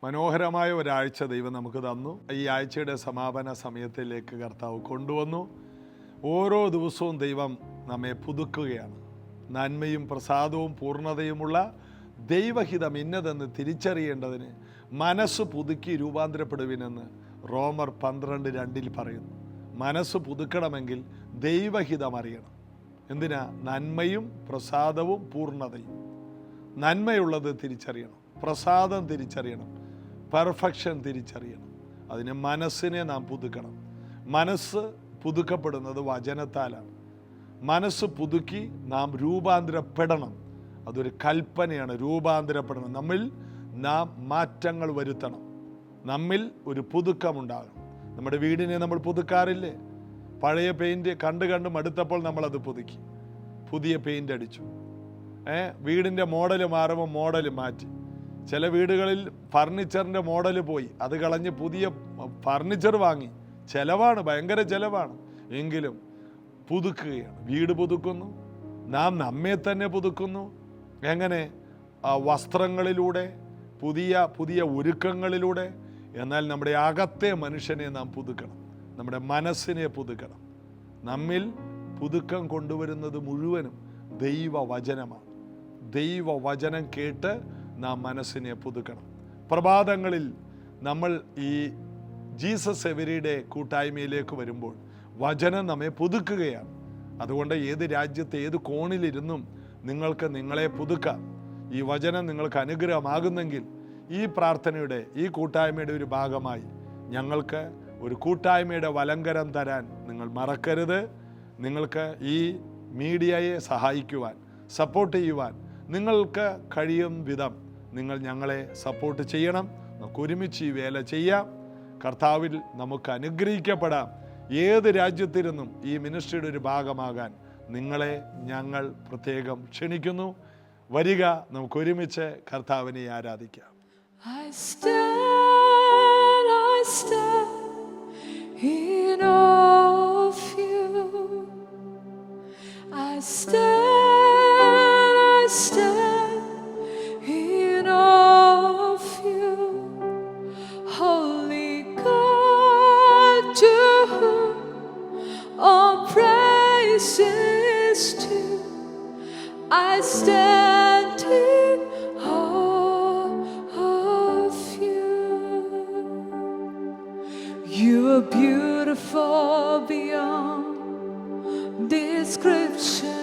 മനോഹരമായ ഒരാഴ്ച ദൈവം നമുക്ക് തന്നു. ഈ ആഴ്ചയുടെ സമാപന സമയത്തിലേക്ക് കർത്താവ് കൊണ്ടുവന്നു. ഓരോ ദിവസവും ദൈവം നമ്മെ പുതുക്കുകയാണ്. നന്മയും പ്രസാദവും പൂർണ്ണതയുമുള്ള ദൈവഹിതം ഇന്നതെന്ന് തിരിച്ചറിയേണ്ടതിന് മനസ്സ് പുതുക്കി രൂപാന്തരപ്പെടുവിനെന്ന് റോമർ 12:2 പറയുന്നു. മനസ്സ് പുതുക്കണമെങ്കിൽ ദൈവഹിതം അറിയണം. എന്തിനാ? നന്മയും പ്രസാദവും പൂർണ്ണതയും. നന്മയുള്ളത് തിരിച്ചറിയണം, പ്രസാദം തിരിച്ചറിയണം, പെർഫെക്ഷൻ തിരിച്ചറിയണം. അതിന് മനസ്സിനെ നാം പുതുക്കണം. മനസ്സ് പുതുക്കപ്പെടുന്നത് വചനത്താലാണ്. മനസ്സ് പുതുക്കി നാം രൂപാന്തരപ്പെടണം. അതൊരു കൽപ്പനയാണ്. രൂപാന്തരപ്പെടണം. നമ്മിൽ നാം മാറ്റങ്ങൾ വരുത്തണം. നമ്മിൽ ഒരു പുതുക്കമുണ്ടാകണം. നമ്മുടെ വീടിനെ നമ്മൾ പുതുക്കാറില്ലേ? പഴയ പെയിൻറ്റ് കണ്ട് മടുത്തപ്പോൾ നമ്മളത് പുതുക്കി, പുതിയ പെയിൻ്റ് അടിച്ചു. വീടിൻ്റെ മോഡൽ മാറുമ്പോൾ മോഡൽ മാറ്റി. ചില വീടുകളിൽ ഫർണിച്ചറിൻ്റെ മോഡൽ പോയി, അത് കളഞ്ഞ് പുതിയ ഫർണിച്ചർ വാങ്ങി. ചിലവാണ്, ഭയങ്കര ചിലവാണ്. എങ്കിലും പുതുക്കുകയാണ്. വീട് പുതുക്കുന്നു, നാം നമ്മെ തന്നെ പുതുക്കുന്നു. എങ്ങനെ? വസ്ത്രങ്ങളിലൂടെ, പുതിയ ഒരുക്കങ്ങളിലൂടെ. എന്നാൽ നമ്മുടെ അകത്തെ മനുഷ്യനെ നാം പുതുക്കണം. നമ്മുടെ മനസ്സിനെ പുതുക്കണം. നമ്മിൽ പുതുക്കം കൊണ്ടുവരുന്നത് മുഴുവനും ദൈവവചനമാണ്. ദൈവവചനം കേട്ട് നാം മനസ്സിനെ പുതുക്കണം. പ്രഭാതങ്ങളിൽ നമ്മൾ ഈ ജീസസ് എവരിഡേ കൂട്ടായ്മയിലേക്ക് വരുമ്പോൾ വചനം നമ്മെ പുതുക്കുകയാണ്. അതുകൊണ്ട് ഏത് രാജ്യത്ത് ഏത് കോണിലിരുന്നും നിങ്ങൾക്ക് നിങ്ങളെ പുതുക്കാം. ഈ വചനം നിങ്ങൾക്ക് അനുഗ്രഹമാകുന്നെങ്കിൽ ഈ പ്രാർത്ഥനയുടെ, ഈ കൂട്ടായ്മയുടെ ഒരു ഭാഗമായി ഞങ്ങൾക്ക് ഒരു കൂട്ടായ്മയുടെ വലങ്കരം തരാൻ നിങ്ങൾ മറക്കരുത്. നിങ്ങൾക്ക് ഈ മീഡിയയെ സഹായിക്കുവാൻ, സപ്പോർട്ട് ചെയ്യുവാൻ നിങ്ങൾക്ക് കഴിയും വിധം നിങ്ങൾ ഞങ്ങളെ സപ്പോർട്ട് ചെയ്യണം. നമുക്ക് ഒരുമിച്ച് ഈ വേല ചെയ്യാം. കർത്താവിൽ നമുക്ക് അനുഗ്രഹിക്കപ്പെടാം. ഏത് രാജ്യത്തിരുന്നും ഈ മിനിസ്ട്രിയുടെ ഒരു ഭാഗമാകാൻ നിങ്ങളെ ഞങ്ങൾ പ്രത്യേകം ക്ഷണിക്കുന്നു. വരിക, നമുക്ക് ഒരുമിച്ച് കർത്താവിനെ ആരാധിക്കാം. I stand in awe of you. I stand in awe of you. Holy God, to whom all praise is due. I stand in awe of you. You are beautiful beyond description,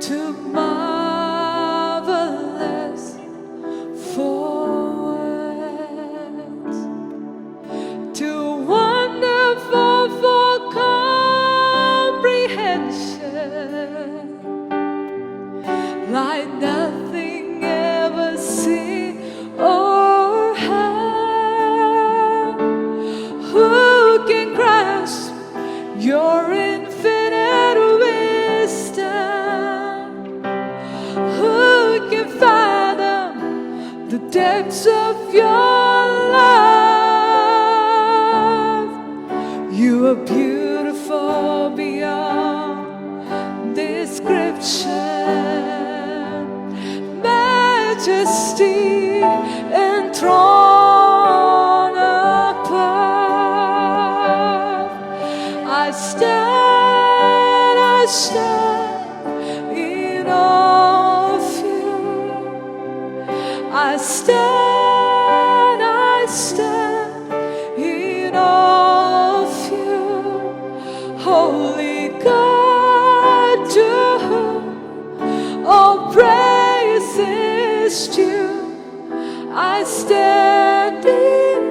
too marvelous for words, too wonderful for comprehension, like nothing ever seen or heard. Who can grasp your infinite wisdom? Who can fathom the depths of your love? You are beautiful beyond description, majesty enthroned above. I stand in awe of you. I stand in awe of you. Holy God, to whom all praise is due. I stand in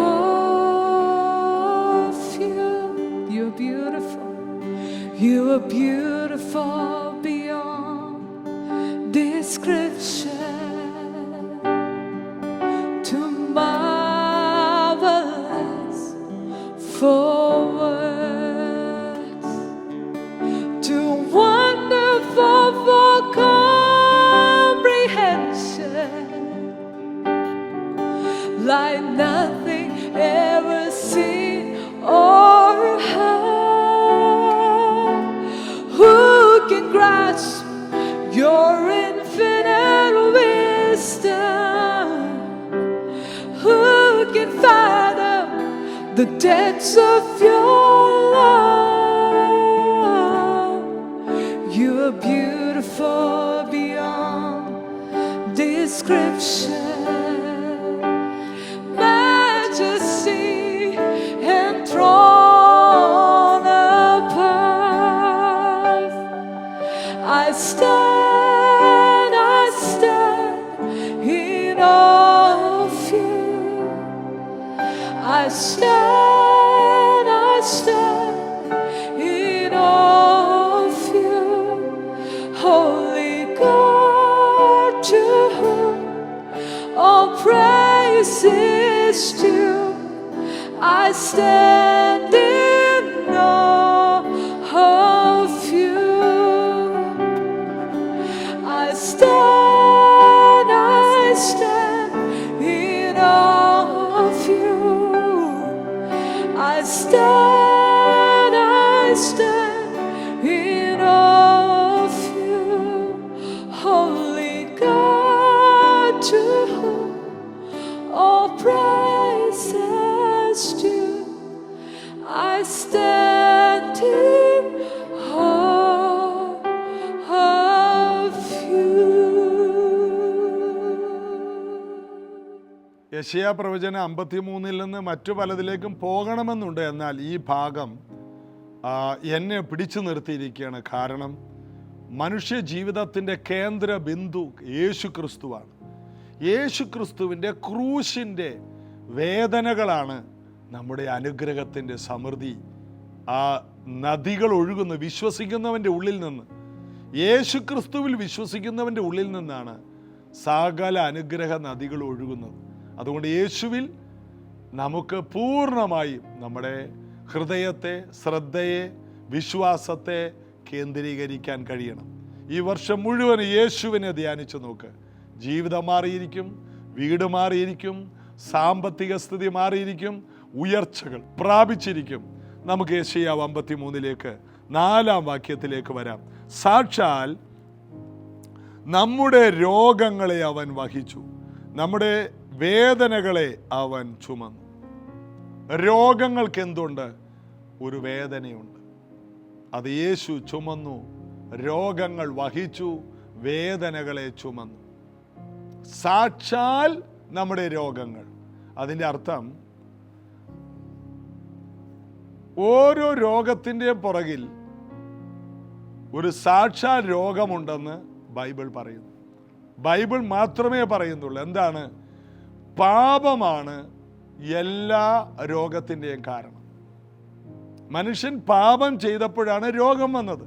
awe of you. You're beautiful. You are beautiful beyond description, too marvelous for words, too wonderful for comprehension, like nothing ever seen or heard. Who can grasp your infinite wisdom? the depths of your love. You are beautiful beyond description. Majesty and throne above. I stand in awe of you. I stand in awe of you. Holy God, to whom all praise is due. I stand in awe of you. I stand in awe of you. I stand in awe of you. Holy God, to whom all praises due. I stand in awe of you. യെശയ്യാ പ്രവചനം 53 നിന്ന് മറ്റു പലതിലേക്കും പോകണമെന്നുണ്ട്. എന്നാൽ ഈ ഭാഗം എന്നെ പിടിച്ചു നിർത്തിയിരിക്കുകയാണ്. കാരണം മനുഷ്യ ജീവിതത്തിൻ്റെ കേന്ദ്ര ബിന്ദു യേശു ക്രിസ്തുവാണ്. യേശു ക്രിസ്തുവിൻ്റെ ക്രൂശിൻ്റെ വേദനകളാണ് നമ്മുടെ അനുഗ്രഹത്തിൻ്റെ സമൃദ്ധി. ആ നദികൾ ഒഴുകുന്നു വിശ്വസിക്കുന്നവൻ്റെ ഉള്ളിൽ നിന്ന്. യേശു ക്രിസ്തുവിൽ വിശ്വസിക്കുന്നവൻ്റെ ഉള്ളിൽ നിന്നാണ് സകല അനുഗ്രഹ നദികൾ ഒഴുകുന്നത്. അതുകൊണ്ട് യേശുവിൽ നമുക്ക് പൂർണ്ണമായും നമ്മുടെ ഹൃദയത്തെ, ശ്രദ്ധയെ, വിശ്വാസത്തെ കേന്ദ്രീകരിക്കാൻ കഴിയണം. ഈ വർഷം മുഴുവൻ യേശുവിനെ ധ്യാനിച്ചു നോക്ക്. ജീവിതം മാറിയിരിക്കും, വീട് മാറിയിരിക്കും, സാമ്പത്തിക സ്ഥിതി മാറിയിരിക്കും, ഉയർച്ചകൾ പ്രാപിച്ചിരിക്കും. നമുക്ക് യെശയ്യാ 53 4 വാക്യത്തിലേക്ക് വരാം. സാക്ഷാൽ നമ്മുടെ രോഗങ്ങളെ അവൻ വഹിച്ചു, നമ്മുടെ വേദനകളെ അവൻ ചുമന്നു. രോഗങ്ങൾക്ക് എന്തുണ്ട്? ഒരു വേദനയുണ്ട്. അത് യേശു ചുമന്നു. രോഗങ്ങൾ വഹിച്ചു, വേദനകളെ ചുമന്നു. സാക്ഷാൽ നമ്മുടെ രോഗങ്ങൾ. അതിൻ്റെ അർത്ഥം ഓരോ രോഗത്തിൻ്റെ പുറകിൽ ഒരു സാക്ഷാൽ രോഗമുണ്ടെന്ന് ബൈബിൾ പറയുന്നു. ബൈബിൾ മാത്രമേ പറയുന്നുള്ളൂ. എന്താണ്? പാപമാണ് എല്ലാ രോഗത്തിൻ്റെയും കാരണം. മനുഷ്യൻ പാപം ചെയ്തപ്പോഴാണ് രോഗം വന്നത്.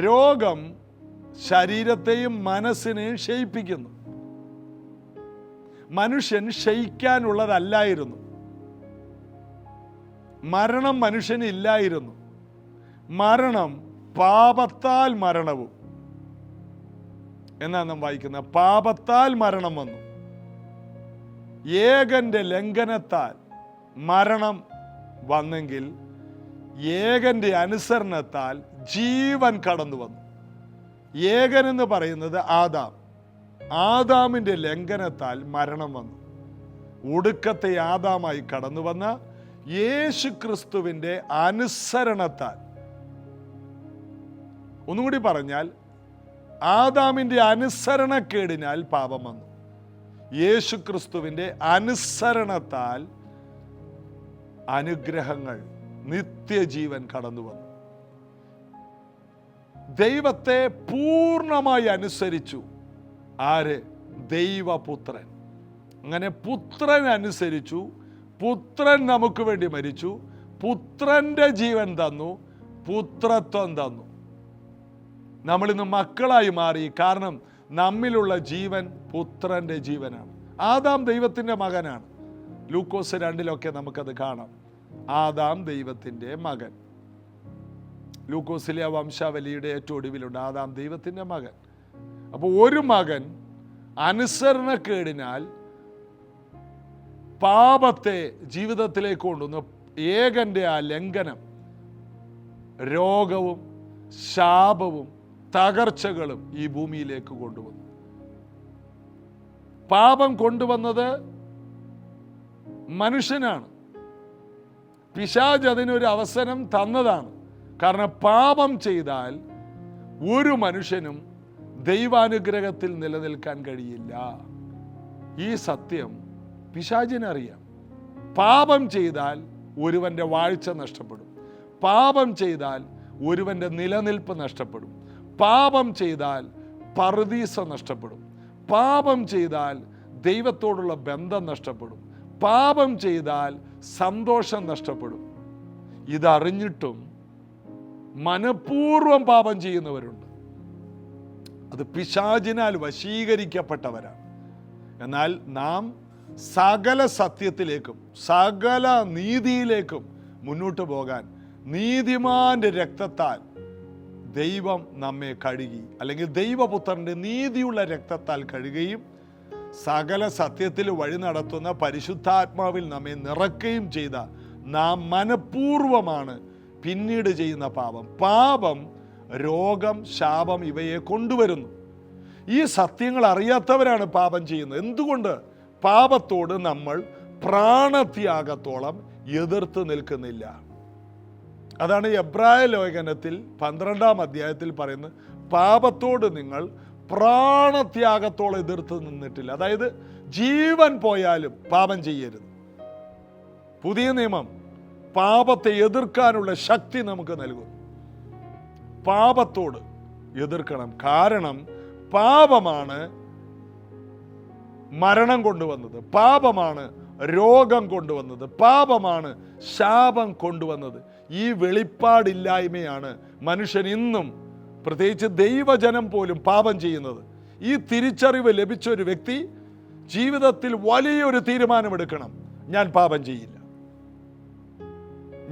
രോഗം ശരീരത്തെയും മനസ്സിനെയും ക്ഷയിപ്പിക്കുന്നു. മനുഷ്യൻ ക്ഷയിക്കാനുള്ളതല്ലായിരുന്നു. മരണം മനുഷ്യന് ഇല്ലായിരുന്നു. മരണം പാപത്താൽ മരണവും. എന്നാ നാം വായിക്കുന്ന പാപത്താൽ മരണം വന്നു. ഏകന്റെ ലംഘനത്താൽ മരണം വന്നെങ്കിൽ ഏകന്റെ അനുസരണത്താൽ ജീവൻ കടന്നു വന്നു. ഏകൻ എന്ന് പറയുന്നത് ആദാം. ആദാമിൻ്റെ ലംഘനത്താൽ മരണം വന്നു. ഒടുക്കത്തെ ആദാമായി കടന്നു വന്ന യേശു ക്രിസ്തുവിൻ്റെ അനുസരണത്താൽ, ഒന്നുകൂടി പറഞ്ഞാൽ ആദാമിൻ്റെ അനുസരണക്കേടിനാൽ പാപം വന്നു. യേശു ക്രിസ്തുവിൻ്റെ അനുസരണത്താൽ അനുഗ്രഹങ്ങൾ, നിത്യജീവൻ കടന്നു വന്നു. ദൈവത്തെ പൂർണ്ണമായി അനുസരിച്ചു. ആര്? ദൈവപുത്രൻ. അങ്ങനെ പുത്രൻ അനുസരിച്ചു. പുത്രൻ നമുക്ക് വേണ്ടി മരിച്ചു. പുത്രന്റെ ജീവൻ തന്നു, പുത്രത്വം തന്നു. നമ്മളിന്ന് മക്കളായി മാറി. കാരണം നമ്മിലുള്ള ജീവൻ പുത്രന്റെ ജീവനാണ്. ആദാം ദൈവത്തിൻ്റെ മകനാണ്. ലൂക്കോസ് 2 നമുക്കത് കാണാം. ആദാം ദൈവത്തിൻ്റെ മകൻ. ലൂക്കോസിലെ വംശാവലിയുടെ ഏറ്റവും ഒടുവിലുണ്ട് ആദാം ദൈവത്തിൻ്റെ മകൻ. അപ്പോൾ ഒരു മകൻ അനുസരണക്കേടിനാൽ പാപത്തെ ജീവിതത്തിലേക്ക് കൊണ്ടുവന്ന് ഏകന്റെ ആ ലംഘനം രോഗവും ശാപവും തകർച്ചകളും ഈ ഭൂമിയിലേക്ക് കൊണ്ടുവന്നു. പാപം കൊണ്ടുവന്നത് മനുഷ്യനാണ്. പിശാച് അതിനൊരു അവസരം തന്നതാണ്. കാരണം പാപം ചെയ്താൽ ഒരു മനുഷ്യനും ദൈവാനുഗ്രഹത്തിൽ നിലനിൽക്കാൻ കഴിയില്ല. ഈ സത്യം പിശാചിനറിയാം. പാപം ചെയ്താൽ ഒരുവൻ്റെ വാഴ്ച നഷ്ടപ്പെടും. പാപം ചെയ്താൽ ഒരുവൻ്റെ നിലനിൽപ്പ് നഷ്ടപ്പെടും. പാപം ചെയ്താൽ പറുദീസ നഷ്ടപ്പെടും. പാപം ചെയ്താൽ ദൈവത്തോടുള്ള ബന്ധം നഷ്ടപ്പെടും. പാപം ചെയ്താൽ സന്തോഷം നഷ്ടപ്പെടും. ഇതറിഞ്ഞിട്ടും മനഃപൂർവ്വം പാപം ചെയ്യുന്നവരുണ്ട്. അത് പിശാചിനാൽ വശീകരിക്കപ്പെട്ടവരാണ്. എന്നാൽ നാം സകല സത്യത്തിലേക്കും സകല നീതിയിലേക്കും മുന്നോട്ട് പോകാൻ നീതിമാന്റെ രക്തത്താൽ ദൈവം നമ്മെ കഴുകി, അല്ലെങ്കിൽ ദൈവപുത്രന്റെ നീതിയുള്ള രക്തത്താൽ കഴുകുകയും സകല സത്യത്തിൽ വഴി നടത്തുന്ന പരിശുദ്ധാത്മാവിൽ നമ്മെ നിറയ്ക്കുകയും ചെയ്ത നാം മനഃപൂർവമാണ് പിന്നീട് ചെയ്യുന്ന പാപം രോഗം, ശാപം ഇവയെ കൊണ്ടുവരുന്നു. ഈ സത്യങ്ങൾ അറിയാത്തവരാണ് പാപം ചെയ്യുന്നത്. എന്തുകൊണ്ട്? പാപത്തോട് നമ്മൾ പ്രാണത്യാഗത്തോളം എതിർത്ത് നിൽക്കുന്നില്ല. അതാണ് എബ്രായ ലേഖനത്തിൽ 12-ാം അധ്യായത്തിൽ പറയുന്നത്, പാപത്തോട് നിങ്ങൾ പ്രാണത്യാഗത്തോളം എതിർത്ത് നിന്നിട്ടില്ല. അതായത് ജീവൻ പോയാലും പാപം ചെയ്യരുത്. പുതിയ നിയമം പാപത്തെ എതിർക്കാനുള്ള ശക്തി നമുക്ക് നൽകുന്നു. പാപത്തോട് എതിർക്കണം. കാരണം പാപമാണ് മരണം കൊണ്ടുവന്നത്, പാപമാണ് രോഗം കൊണ്ടുവന്നത്, പാപമാണ് ശാപം കൊണ്ടുവന്നത്. ഈ വെളിപ്പാടില്ലായ്മയാണ് മനുഷ്യൻ ഇന്നും, പ്രത്യേകിച്ച് ദൈവജനം പോലും പാപം ചെയ്യുന്നത്. ഈ തിരിച്ചറിവ് ലഭിച്ച ഒരു വ്യക്തി ജീവിതത്തിൽ വലിയൊരു തീരുമാനമെടുക്കണം. ഞാൻ പാപം ചെയ്യില്ല,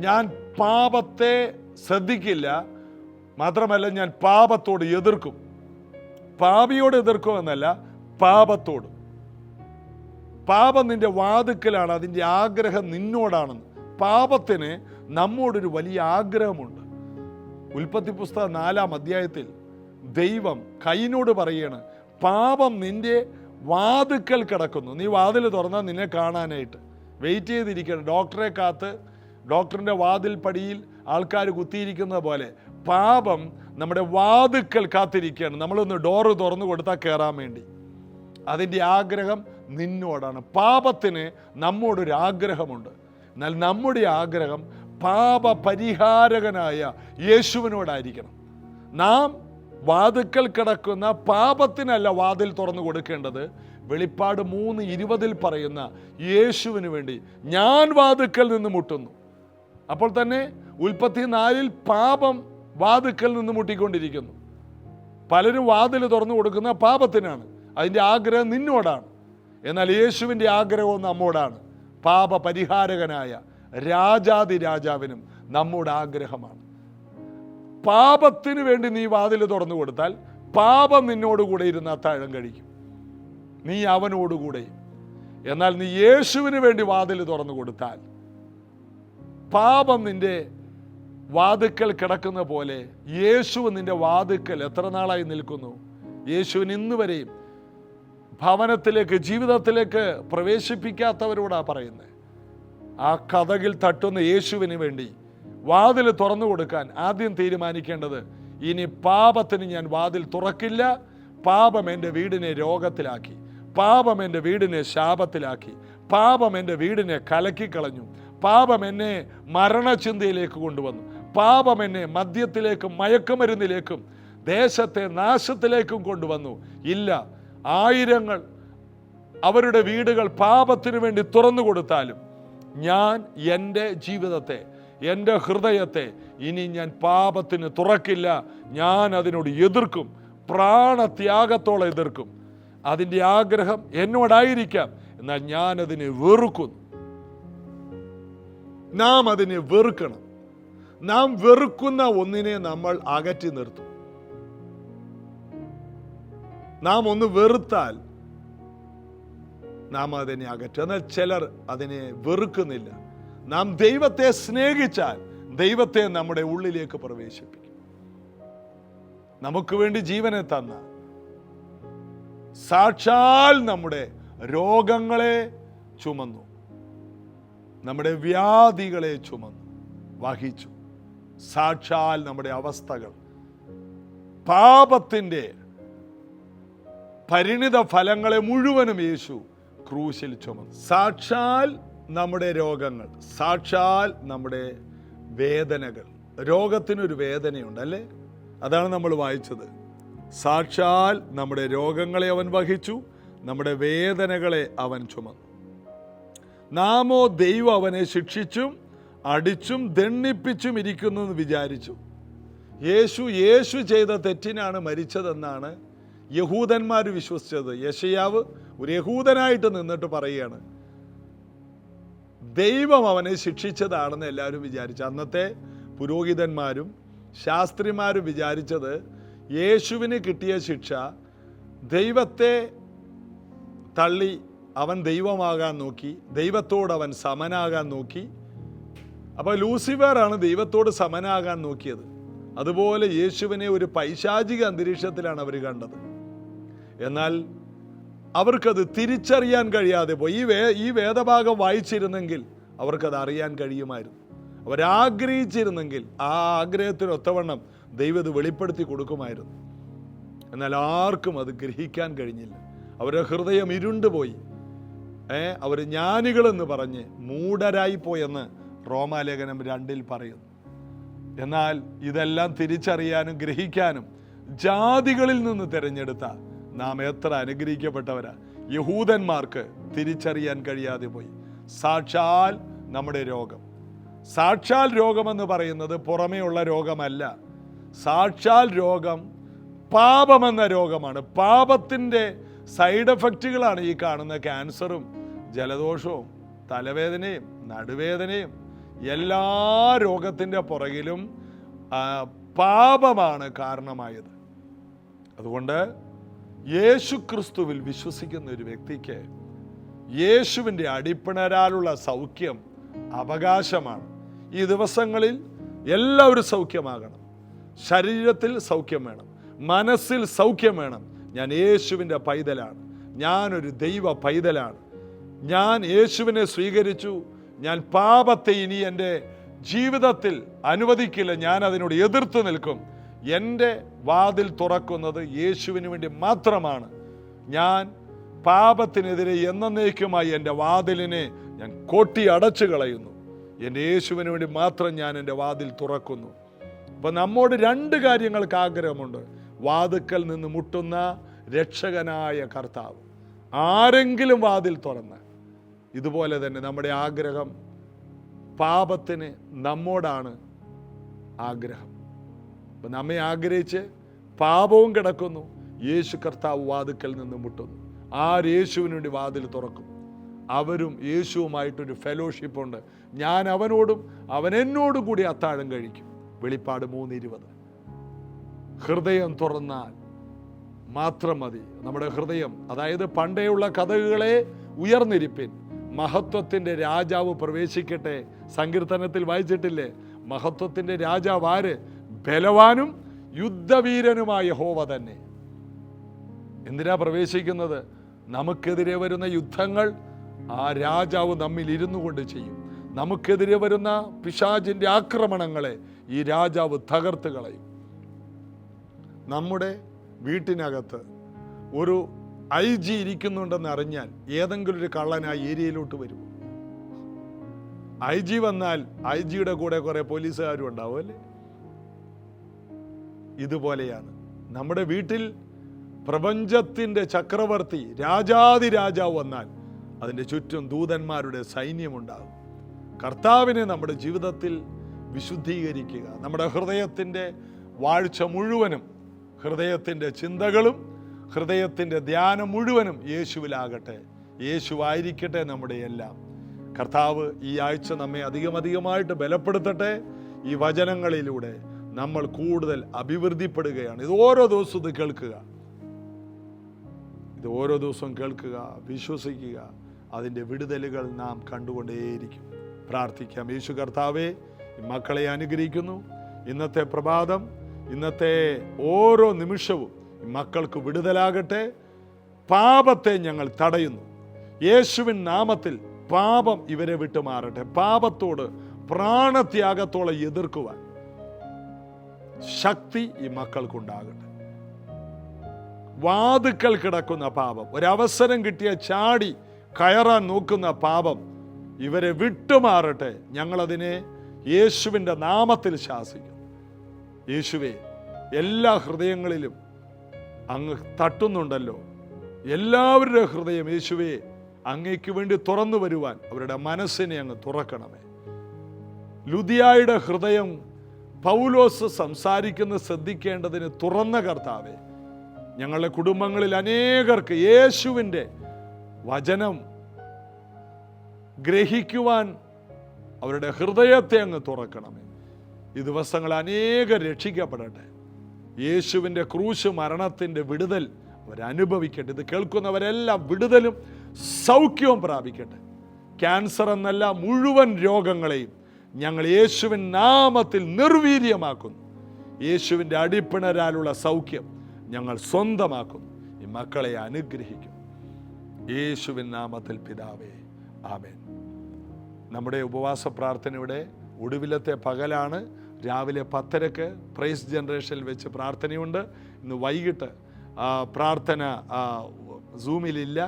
ഞാൻ പാപത്തെ ശ്രദ്ധിക്കില്ല, മാത്രമല്ല ഞാൻ പാപത്തോട് എതിർക്കും. പാപിയോട് എതിർക്കുമെന്നല്ല, പാപത്തോട്. പാപം നിന്റെ വാതുക്കലാണ്, അതിൻ്റെ ആഗ്രഹം നിന്നോടാണെന്ന്. പാപത്തിന് നമ്മോടൊരു വലിയ ആഗ്രഹമുണ്ട്. ഉൽപ്പത്തി പുസ്തകം 4-ാം അധ്യായത്തിൽ ദൈവം കയീനോട് പറയാണ്, പാപം നിന്റെ വാതുക്കൽ കിടക്കുന്നു, നീ വാതിൽ തുറന്നാൽ നിന്നെ കാണാനായിട്ട് വെയിറ്റ് ചെയ്തിരിക്കണം. ഡോക്ടറെ കാത്ത് ഡോക്ടറിൻ്റെ വാതിൽ പടിയിൽ ആൾക്കാർ കുത്തിയിരിക്കുന്ന പോലെ പാപം നമ്മുടെ വാതുക്കൽ കാത്തിരിക്കുകയാണ്. നമ്മളൊന്ന് ഡോറ് തുറന്നു കൊടുത്താൽ കയറാൻ വേണ്ടി. അതിൻ്റെ ആഗ്രഹം നിന്നോടാണ്. പാപത്തിന് നമ്മോടൊരു ആഗ്രഹമുണ്ട്. എന്നാൽ നമ്മുടെ ആഗ്രഹം പാപ പരിഹാരകനായ യേശുവിനോടായിരിക്കണം. നാം വാതുക്കൽ കിടക്കുന്ന പാപത്തിനല്ല വാതിൽ തുറന്നു കൊടുക്കേണ്ടത്. വെളിപ്പാട് 3:20 പറയുന്ന യേശുവിന് വേണ്ടി ഞാൻ വാതുക്കൽ നിന്ന് മുട്ടുന്നു. അപ്പോൾ തന്നെ ഉൽപ്പത്തി 4-ൽ പാപം വാതുക്കൽ നിന്ന് മുട്ടിക്കൊണ്ടിരിക്കുന്നു. പലരും വാതിൽ തുറന്നു കൊടുക്കുന്ന പാപത്തിനാണ്. അതിൻ്റെ ആഗ്രഹം നിന്നോടാണ്. എന്നാൽ യേശുവിൻ്റെ ആഗ്രഹവും നമ്മോടാണ്. പാപ പരിഹാരകനായ രാജാതി രാജാവിനും നമ്മുടെ ആഗ്രഹമാണ്. പാപത്തിന് വേണ്ടി നീ വാതിൽ തുറന്നു കൊടുത്താൽ പാപം നിന്നോടുകൂടെ ഇരുന്ന് അത്താഴം കഴിക്കും, നീ അവനോടുകൂടെ. എന്നാൽ നീ യേശുവിന് വേണ്ടി വാതിൽ തുറന്നു കൊടുത്താൽ പാപം നിന്റെ വാതുക്കൽ കിടക്കുന്ന പോലെ യേശു നിന്റെ വാതുക്കൽ എത്ര നാളായി നിൽക്കുന്നു? യേശുവിന് ഇന്ന് വരെയും ഭവനത്തിലേക്ക്, ജീവിതത്തിലേക്ക് പ്രവേശിപ്പിക്കാത്തവരോടാ പറയുന്നത്. ആ കതകിൽ തട്ടുന്ന യേശുവിന് വേണ്ടി വാതിൽ തുറന്നു കൊടുക്കാൻ ആദ്യം തീരുമാനിക്കേണ്ടത്, ഇനി പാപത്തിന് ഞാൻ വാതിൽ തുറക്കില്ല. പാപം എൻ്റെ വീടിനെ രോഗത്തിലാക്കി, പാപം എൻ്റെ വീടിനെ ശാപത്തിലാക്കി, പാപം എൻ്റെ വീടിനെ കലക്കിക്കളഞ്ഞു, പാപം എന്നെ മരണചിന്തയിലേക്ക് കൊണ്ടുവന്നു, പാപം എന്നെ മദ്യത്തിലേക്കും മയക്കുമരുന്നിലേക്കും ദേശത്തെ നാശത്തിലേക്കും കൊണ്ടുവന്നു. ഇല്ല, ആയിരങ്ങൾ അവരുടെ വീടുകൾ പാപത്തിനു വേണ്ടി തുറന്നു കൊടുത്താലും ഞാൻ എൻ്റെ ജീവിതത്തെ, എൻ്റെ ഹൃദയത്തെ ഇനി ഞാൻ പാപത്തിന് തുറക്കില്ല. ഞാൻ അതിനോട് എതിർക്കും, പ്രാണത്യാഗത്തോളം എതിർക്കും. അതിൻ്റെ ആഗ്രഹം എന്നോടായിരിക്കാം, എന്നാൽ ഞാൻ അതിനെ വെറുക്കുന്നു. നാം അതിനെ വെറുക്കണം. നാം വെറുക്കുന്ന ഒന്നിനെ നമ്മൾ അകറ്റി നിർത്തും. നാം ഒന്ന് വെറുത്താൽ നാം അതിനെ അകറ്റും. എന്നാൽ ചിലർ അതിനെ വെറുക്കുന്നില്ല. നാം ദൈവത്തെ സ്നേഹിച്ചാൽ ദൈവത്തെ നമ്മുടെ ഉള്ളിലേക്ക് പ്രവേശിപ്പിക്കും. നമുക്ക് വേണ്ടി ജീവനെ തന്ന, സാക്ഷാൽ നമ്മുടെ രോഗങ്ങളെ ചുമന്നു, നമ്മുടെ വ്യാധികളെ ചുമന്നു വഹിച്ചു. സാക്ഷാൽ നമ്മുടെ അവസ്ഥകൾ, പാപത്തിൻ്റെ പരിണിത ഫലങ്ങളെ മുഴുവനും യേശു ക്രൂശിൽ ചുമന്നു. സാക്ഷാൽ നമ്മുടെ രോഗങ്ങൾ, സാക്ഷാൽ നമ്മുടെ വേദനകൾ. രോഗത്തിനൊരു വേദനയുണ്ട് അല്ലേ? അതാണ് നമ്മൾ വായിച്ചത്. സാക്ഷാൽ നമ്മുടെ രോഗങ്ങളെ അവൻ വഹിച്ചു, നമ്മുടെ വേദനകളെ അവൻ ചുമന്നു. നാമോ ദൈവം അവനെ ശിക്ഷിച്ചും അടിച്ചും ദണ്ഡിപ്പിച്ചും ഇരിക്കുന്നു എന്ന് വിചാരിച്ചു. യേശു ചെയ്ത തെറ്റിനാണ് മരിച്ചതെന്നാണ് യഹൂദന്മാർ വിശ്വസിച്ചത്. യെശയ്യാവ് ഒരു യഹൂദനായിട്ട് നിന്നിട്ട് പറയുകയാണ്, ദൈവം അവനെ ശിക്ഷിച്ചതാണെന്ന് എല്ലാവരും വിചാരിച്ചു. അന്നത്തെ പുരോഹിതന്മാരും ശാസ്ത്രിമാരും വിചാരിച്ചത് യേശുവിന് കിട്ടിയ ശിക്ഷ ദൈവത്തെ തള്ളി അവൻ ദൈവമാകാൻ നോക്കി, ദൈവത്തോട് അവൻ സമനാകാൻ നോക്കി. അപ്പോൾ ലൂസിഫറാണ് ദൈവത്തോട് സമനാകാൻ നോക്കിയത്. അതുപോലെ യേശുവിനെ ഒരു പൈശാചിക അന്തരീക്ഷത്തിലാണ് അവർ കണ്ടത്. എന്നാൽ അവർക്കത് തിരിച്ചറിയാൻ കഴിയാതെ പോയി. ഈ വേദഭാഗം വായിച്ചിരുന്നെങ്കിൽ അവർക്കത് അറിയാൻ കഴിയുമായിരുന്നു. അവരാഗ്രഹിച്ചിരുന്നെങ്കിൽ ആ ആഗ്രഹത്തിനൊത്തവണ്ണം ദൈവം ഇത് വെളിപ്പെടുത്തി കൊടുക്കുമായിരുന്നു. എന്നാൽ ആർക്കും അത് ഗ്രഹിക്കാൻ കഴിഞ്ഞില്ല. അവരുടെ ഹൃദയം ഇരുണ്ടുപോയി. അവർ ജ്ഞാനികളെന്ന് പറഞ്ഞ് മൂഢരായിപ്പോയെന്ന് റോമാലേഖനം 2 പറയുന്നു. എന്നാൽ ഇതെല്ലാം തിരിച്ചറിയാനും ഗ്രഹിക്കാനും ജാതികളിൽ നിന്ന് തിരഞ്ഞെടുത്ത നാം എത്ര അനുഗ്രഹിക്കപ്പെട്ടവരാ. യഹൂദന്മാർക്ക് തിരിച്ചറിയാൻ കഴിയാതെ പോയി. സാക്ഷാൽ നമ്മുടെ രോഗം, സാക്ഷാൽ രോഗമെന്ന് പറയുന്നത് പുറമേ ഉള്ള രോഗമല്ല. സാക്ഷാൽ രോഗം പാപമെന്ന രോഗമാണ്. പാപത്തിൻ്റെ സൈഡ് എഫക്റ്റുകളാണ് ഈ കാണുന്ന ക്യാൻസറും ജലദോഷവും തലവേദനയും നടുവേദനയും. എല്ലാ രോഗത്തിൻ്റെ പുറകിലും പാപമാണ് കാരണമായത്. അതുകൊണ്ട് യേശു ക്രിസ്തുവിൽ വിശ്വസിക്കുന്ന ഒരു വ്യക്തിക്ക് യേശുവിൻ്റെ അടിപ്പിണരാലുള്ള സൗഖ്യം അവകാശമാണ്. ഈ ദിവസങ്ങളിൽ എല്ലാവരും സൗഖ്യമാകണം. ശരീരത്തിൽ സൗഖ്യം വേണം, മനസ്സിൽ സൗഖ്യം വേണം. ഞാൻ യേശുവിൻ്റെ പൈതലാണ്, ഞാനൊരു ദൈവ പൈതലാണ്, ഞാൻ യേശുവിനെ സ്വീകരിച്ചു, ഞാൻ പാപത്തെ ഇനി എൻ്റെ ജീവിതത്തിൽ അനുവദിക്കില്ല, ഞാൻ അതിനോട് എതിർത്ത് നിൽക്കും. എൻ്റെ വാതിൽ തുറക്കുന്നത് യേശുവിന് വേണ്ടി മാത്രമാണ്. ഞാൻ പാപത്തിനെതിരെ എന്നേക്കുമായി എൻ്റെ വാതിലിനെ ഞാൻ കൊട്ടി അടച്ചു കളയുന്നു. എൻ്റെ യേശുവിന് വേണ്ടി മാത്രം ഞാൻ എൻ്റെ വാതിൽ തുറക്കുന്നു. അപ്പം നമ്മോട് 2 കാര്യങ്ങൾക്ക് ആഗ്രഹമുണ്ട്. വാതിക്കൽ നിന്ന് മുട്ടുന്ന രക്ഷകനായ കർത്താവ്. ആരെങ്കിലും വാതിൽ തുറന്ന്, ഇതുപോലെ തന്നെ നമ്മുടെ ആഗ്രഹം പാപത്തിന് നമ്മോടാണ് ആഗ്രഹം. അപ്പം നമ്മെ ആഗ്രഹിച്ച് പാപവും കിടക്കുന്നു. യേശു കർത്താവ് വാതിക്കൽ നിന്ന് മുട്ടുന്നു. യേശുവിന് വേണ്ടി വാതിൽ തുറക്കും. അവരും യേശുവുമായിട്ടൊരു ഫെലോഷിപ്പുണ്ട്. ഞാൻ അവനോടും അവൻ എന്നോടും കൂടി അത്താഴം കഴിക്കും. വെളിപ്പാട് 3:20. ഹൃദയം തുറന്നാൽ മാത്രം മതി. നമ്മുടെ ഹൃദയം, അതായത് പണ്ടേയുള്ള കഥകളെ ഉയർന്നിരിപ്പിൻ, മഹത്വത്തിൻ്റെ രാജാവ് പ്രവേശിക്കട്ടെ. സങ്കീർത്തനത്തിൽ വായിച്ചിട്ടില്ലേ? മഹത്വത്തിൻ്റെ രാജാവ് ആര്? ബലവാനും യുദ്ധവീരനുമായ യഹോവ തന്നെ. എന്തിനാ പ്രവേശിക്കുന്നത്? നമുക്കെതിരെ വരുന്ന യുദ്ധങ്ങൾ ആ രാജാവ് നമ്മിൽ ഇരുന്നു കൊണ്ട് ചെയ്യും. നമുക്കെതിരെ വരുന്ന പിശാചിൻ്റെ ആക്രമണങ്ങളെ ഈ രാജാവ് തകർത്ത് കളയും. നമ്മുടെ വീട്ടിനകത്ത് ഒരു IG ഇരിക്കുന്നുണ്ടെന്ന് അറിഞ്ഞാൽ ഏതെങ്കിലും ഒരു കള്ളൻ ആ ഏരിയയിലോട്ട് വരും. IG വന്നാൽ IG-യുടെ കൂടെ കുറെ പോലീസുകാരും ഉണ്ടാവും അല്ലേ? ഇതുപോലെയാണ് നമ്മുടെ വീട്ടിൽ പ്രപഞ്ചത്തിൻ്റെ ചക്രവർത്തി രാജാതിരാജാവ് വന്നാൽ അതിൻ്റെ ചുറ്റും ദൂതന്മാരുടെ സൈന്യമുണ്ടാകും. കർത്താവിനെ നമ്മുടെ ജീവിതത്തിൽ വിശുദ്ധീകരിക്കുക. നമ്മുടെ ഹൃദയത്തിൻ്റെ വാഴ്ച മുഴുവനും, ഹൃദയത്തിൻ്റെ ചിന്തകളും ഹൃദയത്തിൻ്റെ ധ്യാനം മുഴുവനും യേശുവിലാകട്ടെ. യേശുവായിരിക്കട്ടെ നമ്മുടെ എല്ലാം. കർത്താവ് ഈ ആഴ്ച നമ്മെ അധികമായിട്ട് ബലപ്പെടുത്തട്ടെ. ഈ വചനങ്ങളിലൂടെ നമ്മൾ കൂടുതൽ അഭിവൃദ്ധിപ്പെടുകയാണ്. ഇത് ഓരോ ദിവസവും കേൾക്കുക, വിശ്വസിക്കുക. അതിൻ്റെ വിടുതലുകൾ നാം കണ്ടുകൊണ്ടേയിരിക്കും. പ്രാർത്ഥിക്കാം. യേശു കർത്താവേ, മക്കളെ അനുഗ്രഹിക്കുന്നു. ഇന്നത്തെ പ്രഭാതം, ഇന്നത്തെ ഓരോ നിമിഷവും മക്കൾക്ക് വിടുതലാകട്ടെ. പാപത്തെ ഞങ്ങൾ തടയുന്നു. യേശുവിൻ നാമത്തിൽ പാപം ഇവരെ വിട്ടുമാറട്ടെ. പാപത്തോട് പ്രാണത്യാഗത്തോളം എതിർക്കുവാൻ ശക്തി ഈ മക്കൾക്കുണ്ടാകട്ടെ. വാതുക്കൽ കിടക്കുന്ന പാപം, ഒരവസരം കിട്ടിയ ചാടി കയറാൻ നോക്കുന്ന പാപം ഇവരെ വിട്ടുമാറട്ടെ. ഞങ്ങളതിനെ യേശുവിൻ്റെ നാമത്തിൽ ശാസിക്കും. യേശുവേ, എല്ലാ ഹൃദയങ്ങളിലും അങ്ങ് തട്ടുന്നുണ്ടല്ലോ. എല്ലാവരുടെ ഹൃദയം യേശുവേ അങ്ങയ്ക്ക് വേണ്ടി തുറന്നു വരുവാൻ അവരുടെ മനസ്സിനെ അങ്ങ് തുറക്കണമേ. ലുദിയായുടെ ഹൃദയം പൗലോസ് സംസാരിക്കുന്നത് ശ്രദ്ധിക്കേണ്ടതിന് തുറന്ന കർത്താവേ, ഞങ്ങളുടെ കുടുംബങ്ങളിൽ അനേകർക്ക് യേശുവിൻ്റെ വചനം ഗ്രഹിക്കുവാൻ അവരുടെ ഹൃദയത്തെ അങ്ങ് തുറക്കണമേ. ഈ ദിവസങ്ങൾ അനേകർ രക്ഷിക്കപ്പെടട്ടെ. യേശുവിൻ്റെ ക്രൂശ് മരണത്തിൻ്റെ വിടുതൽ അവരനുഭവിക്കട്ടെ. ഇത് കേൾക്കുന്നവരെല്ലാം വിടുതലും സൗഖ്യവും പ്രാപിക്കട്ടെ. ക്യാൻസർ എന്നല്ല, മുഴുവൻ രോഗങ്ങളെയും ഞങ്ങൾ യേശുവിൻ നാമത്തിൽ നിർവീര്യമാക്കുന്നു. യേശുവിൻ്റെ അടിപ്പിണരാലുള്ള സൗഖ്യം ഞങ്ങൾ സ്വന്തമാക്കുന്നു. ഈ മക്കളെ അനുഗ്രഹിക്കും യേശുവിൻ നാമത്തിൽ പിതാവേ, ആമേൻ. നമ്മുടെ ഉപവാസ പ്രാർത്ഥനയുടെ ഒടുവിലത്തെ പകലാണ്. രാവിലെ 10:30 പ്രൈസ് ജനറേഷനിൽ വെച്ച് പ്രാർത്ഥനയുണ്ട്. ഇന്ന് വൈകിട്ട് പ്രാർത്ഥന സൂമിലില്ല.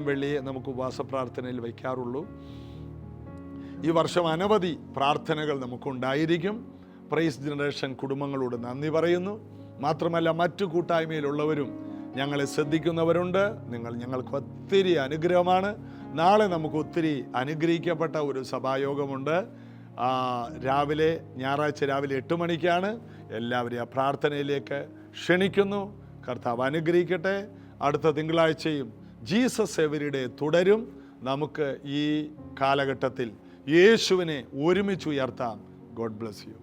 വെള്ളിയെ നമുക്ക് ഉപവാസ പ്രാർത്ഥനയിൽ വയ്ക്കാറുള്ളൂ. ഈ വർഷം അനവധി പ്രാർത്ഥനകൾ നമുക്കുണ്ടായിരിക്കും. പ്രൈസ് ജനറേഷൻ കുടുംബങ്ങളോട് നന്ദി പറയുന്നു. മാത്രമല്ല, മറ്റു കൂട്ടായ്മയിലുള്ളവരും ഞങ്ങളെ ശ്രദ്ധിക്കുന്നവരുണ്ട്. ഞങ്ങൾക്ക് ഒത്തിരി അനുഗ്രഹമാണ്. നാളെ നമുക്ക് ഒത്തിരി അനുഗ്രഹിക്കപ്പെട്ട ഒരു സഭായോഗമുണ്ട്. ഞായറാഴ്ച രാവിലെ 8 മണിക്കാണ്. എല്ലാവരെയും ആ പ്രാർത്ഥനയിലേക്ക് ക്ഷണിക്കുന്നു. കർത്താവ് അനുഗ്രഹിക്കട്ടെ. അടുത്ത തിങ്കളാഴ്ചയും ജീസസ് എവരിഡേ തുടരും. നമുക്ക് ഈ കാലഘട്ടത്തിൽ യേശുവിനെ ഒരുമിച്ച് ഉയർത്താം. God bless you.